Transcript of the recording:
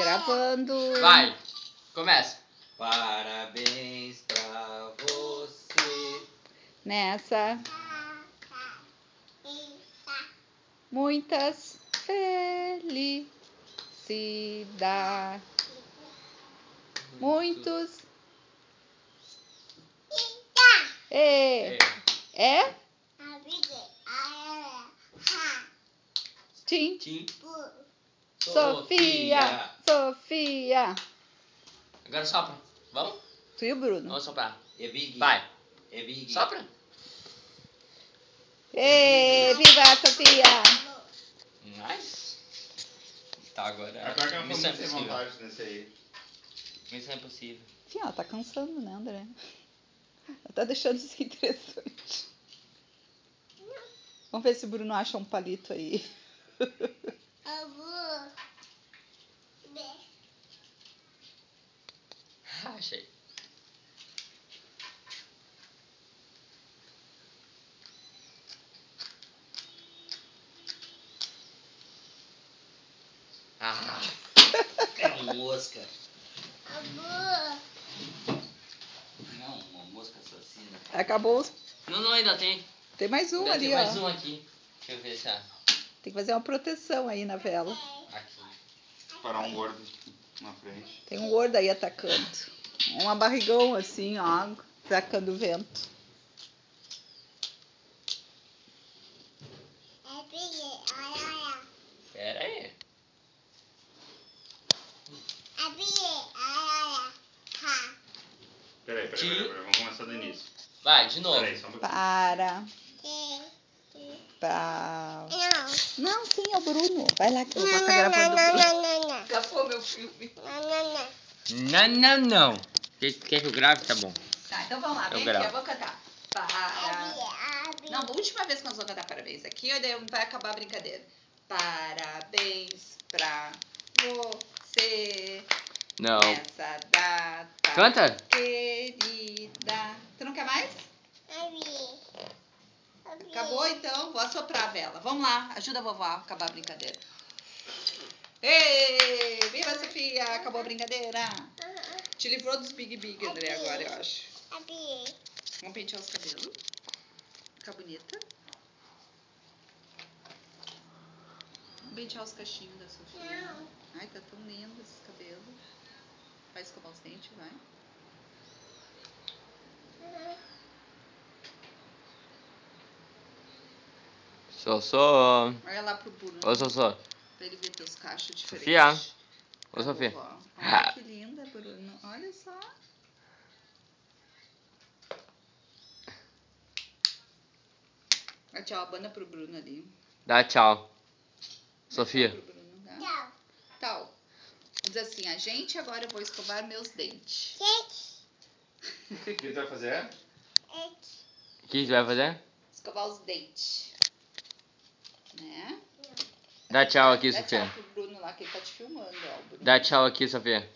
Gravando. Vai, começa. Parabéns pra você. Nessa. Muitas felicidades. Muitos. É? Tim. Sofia. Agora sopra. Vamos? Tu e o Bruno. Vamos soprar. É Big. Vai. É Big. Sopra. Viva a Sofia. Nice. Tá, agora. Agora que eu Missão não sem impossível. vontade nesse aí. Missão impossível. Sim, ela tá cansando, né, André? Ela tá deixando isso interessante. Vamos ver se o Bruno acha um palito aí. Achei. Ah, É mosca. Não, uma mosca assassina. Acabou. não, ainda tem. Tem mais um Ainda ali, tem ó. mais um aqui. Deixa eu ver se é. Tem que fazer uma proteção aí na vela. Aqui. Parar um gordo na frente. Tem um gordo aí atacando. Uma barrigão assim, ó, atacando o vento. Pera aí. Peraí. Vamos começar do início. Vai, de novo. Peraí, só um pouquinho. Para. Não, sim, é o Bruno. Vai lá que eu vou estar gravando o Bruno. Acabou meu filme. Não. Quer que eu grave? Tá bom. Tá, então vamos lá. Eu Vem gravo. aqui, eu vou cantar. Não, a última vez que nós vamos cantar parabéns aqui, daí vai acabar a brincadeira. Parabéns pra você. Não. Nessa data Canta. querida. Tu não quer mais? Acabou então? Vou assoprar a vela. Vamos lá, ajuda a vovó a acabar a brincadeira. Ei, viva Sofia! Acabou a brincadeira. Te livrou dos Big André, agora eu acho. Vamos pentear os cabelos. Ficar bonita. Vamos pentear os cachinhos da Sofia. Ai, tá tão lindo esses cabelos. Vai escovar os dentes, vai. Só. Olha lá pro Bruno. Ô, Só. Pra ele ver teus cachos diferentes. Sofia. Ô, A Sofia. vovó. Olha que linda, Bruno. Olha só. Tchau, banda pro Bruno ali. Dá tchau. Sofia. Pro Bruno, tá? Tchau. Diz assim, a gente agora eu vou escovar meus dentes. O que tu vai fazer? O que tu vai fazer? Escovar os dentes. Né? Dá tchau aqui, Dá Sofia. tchau pro Bruno lá, que ele tá te filmando, ó. O Bruno. Dá tchau aqui, Sofia.